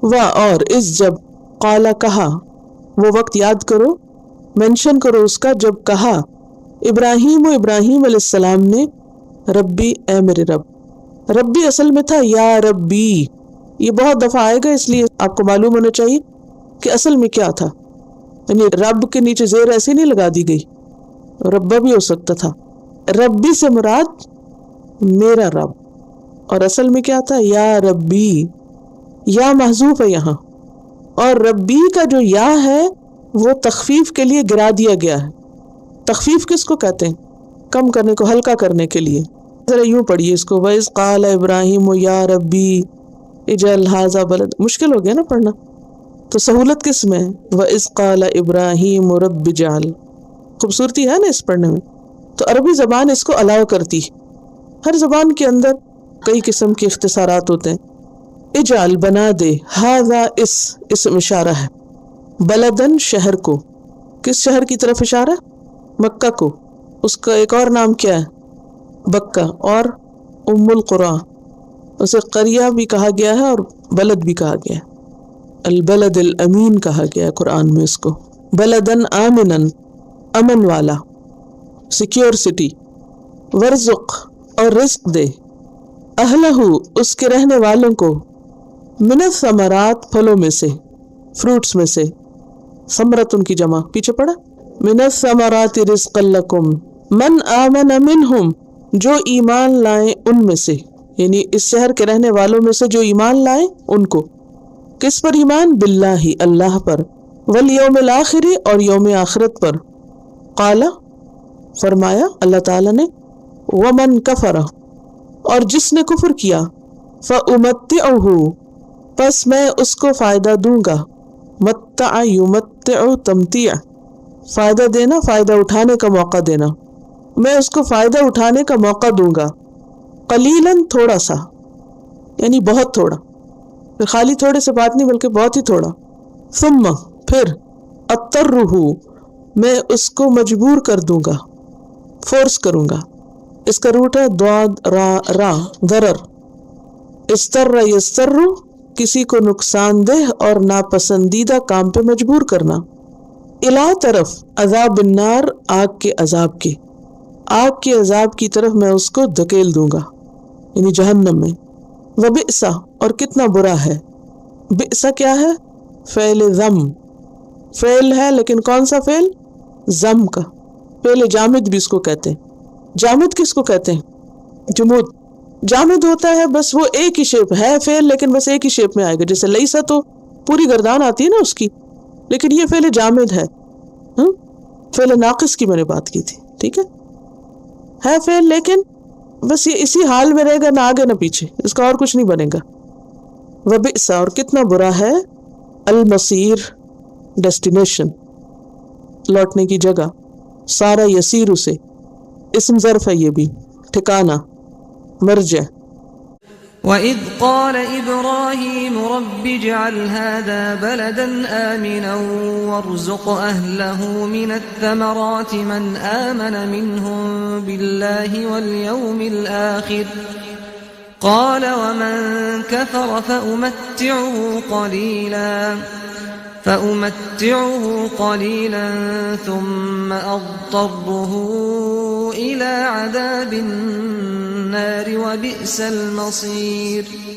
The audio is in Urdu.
اور اس جب قال کہا، وہ وقت یاد کرو، مینشن کرو اس کا جب کہا ابراہیم علیہ السلام نے ربی اے میرے رب. ربی اصل میں تھا یا ربی. یہ بہت دفعہ آئے گا، اس لیے آپ کو معلوم ہونا چاہیے کہ اصل میں کیا تھا. یعنی رب کے نیچے زیر ایسے نہیں لگا دی گئی، ربا بھی ہو سکتا تھا. ربی سے مراد میرا رب، اور اصل میں کیا تھا یا ربی. یا محذوف ہے یہاں، اور ربی کا جو یا ہے وہ تخفیف کے لیے گرا دیا گیا ہے. تخفیف کس کو کہتے ہیں؟ کم کرنے کو، ہلکا کرنے کے لیے. ذرا یوں پڑھیے اس کو، وَإِذْ قَالَ إِبْرَاهِيمُ يَا رَبِّي اجعل هَذَا بَلَدًا. مشکل ہو گیا نا پڑھنا، تو سہولت کس میں؟ وَإِذْ قَالَ إِبْرَاهِيمُ رَبِّ اجعل. خوبصورتی ہے نا اس پڑھنے میں. تو عربی زبان اس کو الاؤ کرتی. ہر زبان کے اندر کئی قسم کے اختصارات ہوتے ہیں. اجعل بنا دے، ہذا اس اسم اشارہ ہے، بلدن شہر کو. کس شہر کی طرف اشارہ؟ مکہ کو. اس کا ایک اور نام کیا ہے؟ بکہ. اور ام القرآ، اسے قریہ بھی کہا گیا ہے اور بلد بھی کہا گیا ہے. البلد الامین کہا گیا ہے قرآن میں اس کو. بلدن آمنن، امن والا، سیکیور سٹی. ورزق اور رزق دے، اہلہ اس کے رہنے والوں کو، من الثمرات پھلوں میں سے، فروٹس میں سے. ثمرت ان کی جمع پیچھے پڑا. من الثمرات رزقا لکم من آمن منہم، جو ایمان لائیں ان میں سے، یعنی اس شہر کے رہنے والوں میں سے جو ایمان لائیں ان کو. کس پر ایمان؟ باللہ اللہ پر، والیوم الآخر اور یوم آخرت پر. قال فرمایا اللہ تعالی نے، ومن کفر اور جس نے کفر کیا، فأمتعہ پس میں اس کو فائدہ دوں گا. متع یمتع تمتیع، فائدہ دینا، فائدہ اٹھانے کا موقع دینا. میں اس کو فائدہ اٹھانے کا موقع دوں گا. قلیلاً تھوڑا سا، یعنی بہت تھوڑا. خالی تھوڑے سے بات نہیں بلکہ بہت ہی تھوڑا. ثم پھر اضطرہ میں اس کو مجبور کر دوں گا، فورس کروں گا. اس کا روٹ ہے ضاد را ضرر. استر یستر کسی کو نقصان دہ اور ناپسندیدہ کام پہ مجبور کرنا. الا طرف عذاب النار آگ کے عذاب کے، آگ کے عذاب کی طرف میں اس کو دھکیل دوں گا، یعنی جہنم میں. وبئس اور کتنا برا ہے. بئس کیا ہے؟ فعل ذم. فعل ہے لیکن کون سا فعل؟ ذم کا. فعل جامد بھی اس کو کہتے ہیں. جامد کس کو کہتے ہیں؟ جمود. جامد ہوتا ہے بس وہ ایک ہی شیپ ہے فعل، لیکن بس ایک ہی شیپ میں آئے گا. جیسے لیسا تو پوری گردان آتی ہے نا اس کی، لیکن یہ فعل جامد ہے. فعل ناقص کی میں نے بات کی تھی، ٹھیک ہے فعل لیکن بس یہ اسی حال میں رہے گا، نہ آگے نہ پیچھے، اس کا اور کچھ نہیں بنے گا. وبئس اور کتنا برا ہے، المصیر ڈیسٹینیشن، لوٹنے کی جگہ. سارا یسیر اسے، اسم ظرف ہے یہ بھی، ٹھکانہ، مرجع. وَإِذْ قَالَ إِبْرَاهِيمُ رَبِّ اجْعَلْ هَذَا بَلَدًا آمِنًا وَارْزُقْ أَهْلَهُ مِنَ الثَّمَرَاتِ مَنْ آمَنَ مِنْهُمْ بِاللَّهِ وَالْيَوْمِ الْآخِرِ قَالَ وَمَنْ كَفَرَ فَأُمَتِّعُهُ قَلِيلًا ثُمَّ أَضْطَرُّهُ إِلَى عَذَابِ النَّارِ وَبِئْسَ الْمَصِيرُ.